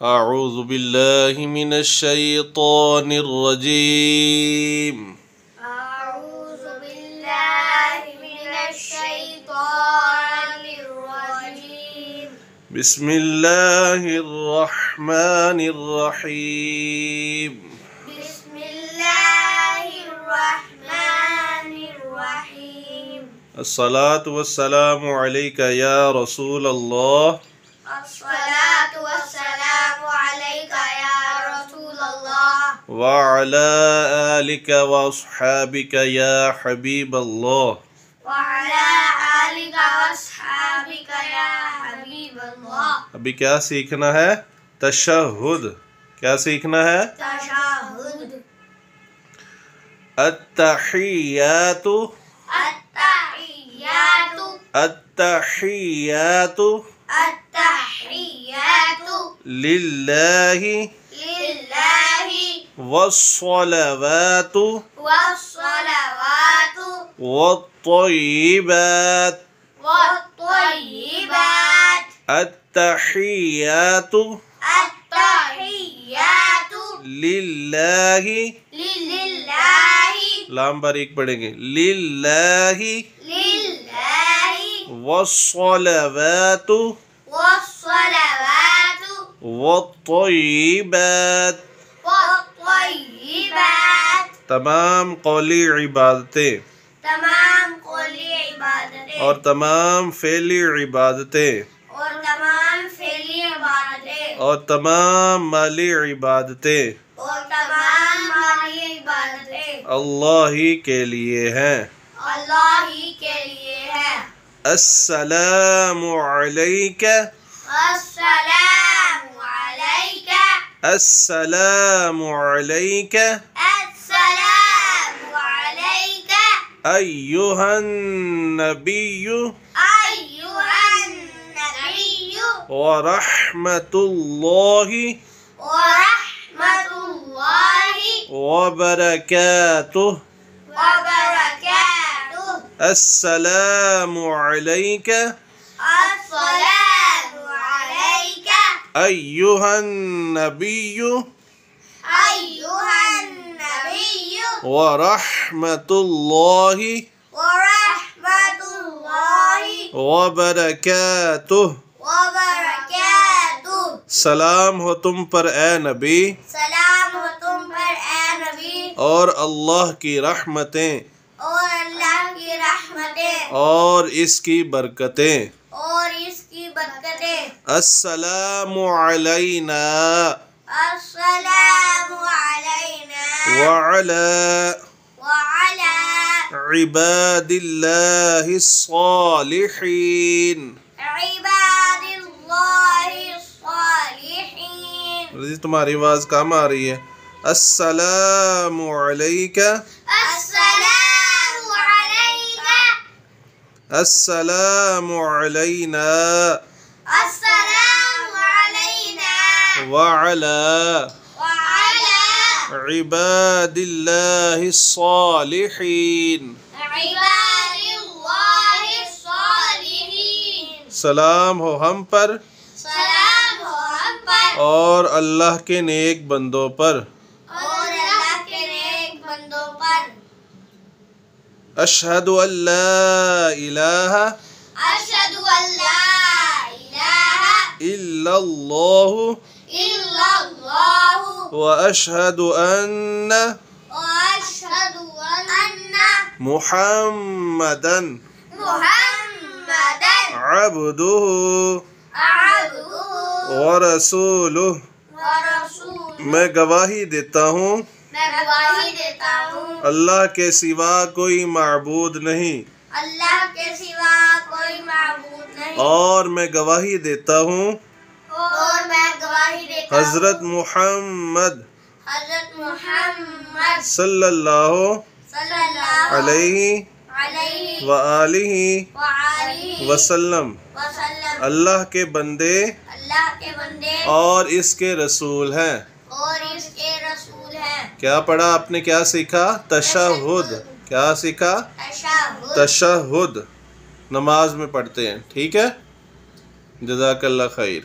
اعوذ باللہ من الشیطان الرجیم أعوذ بالله من الشيطان الرجيم بسم اللہ الرحمن الرحیم بسم الله الرحمن الرحيم الصلاة والسلام علیک یا رسول اللہ الصلاة والسلام عليك يا رسول الله وعلى آلک واصحابک یا حبیب اللہ. وعلى آلك وأصحابك يا حبيب الله. ابھی کیا سیکھنا ہے؟ تشہد. کیا سیکھنا ہے؟ تشہد. التحیات التحیات التحیات التحیات للہ للہ والصلوات والصلوات والطیبات. والطیبات. التحیات التحیات للہ، للہ لام باریک پڑھیں گے، للہ للہ والصلوات والصلوات والطیبات. والطیبات. تمام قولی عبادتیں تمام قولی عبادتیں اور تمام فعلی عبادتیں اور تمام فعلی عبادتیں اور تمام مالی عبادتیں اور تمام مالی عبادتیں اللہ ہی کے لیے ہیں. اللہ ہی کے لیے ہے. السلام علیک السلام علیک السلام علیک السلام علیک ایہا النبی ایہا النبی ورحمۃ اللہ ورحمۃ اللہ وبرکاتہ. وبرکاتہ. السلام علیک السلام علیک ایہا النبی ایہا النبی ورحمۃ اللہ ورحمۃ اللہ وبرکاتہ. وبرکاتہ. سلام ہو تم پر اے نبی سلام ہو تم پر اے نبی اور اللہ کی رحمتیں اور اللہ کی رحمتیں اور اس کی برکتیں. اور اس کی برکتیں. السلام علینا السلام علینا وعلی وعلی عباد اللہ الصالحین. عباد اللہ الصالحین. رضی تمہاری آواز کام آ رہی ہے. السلام علیک السلام علیک السلام علینا السلام علینا وعلی وعلی عباد اللہ الصالحین. عباد اللہ الصالحین. سلام ہو ہم پر سلام ہو ہم پر اور اللہ کے نیک بندوں پر. اور اللہ کے نیک بندوں پر. اشہد ان لا الہ اشہد ان لا الہ الا اللہ الا اللہ واشہد ان واشہد ان محمدا محمدا عبدہ عبدہ ورسولہ. ورسولہ. میں گواہی دیتا ہوں میں گواہی دیتا ہوں اللہ کے سوا کوئی معبود نہیں، اللہ کے سوا کوئی معبود نہیں. اور میں گواہی دیتا ہوں اور میں گواہی دیتا ہوں حضرت محمد حضرت محمد صلی اللہ صلی اللہ علیہ علیہ وآلہ وآلہ وسلم وسلم اللہ کے بندے اللہ کے بندے اور اس کے رسول ہیں. اور اس کے رسول ہیں. کیا پڑھا آپ نے؟ کیا سیکھا؟ تشہد. کیا سیکھا؟ تشہد. تشہد نماز میں پڑھتے ہیں. ٹھیک ہے، جزاک اللہ خیر.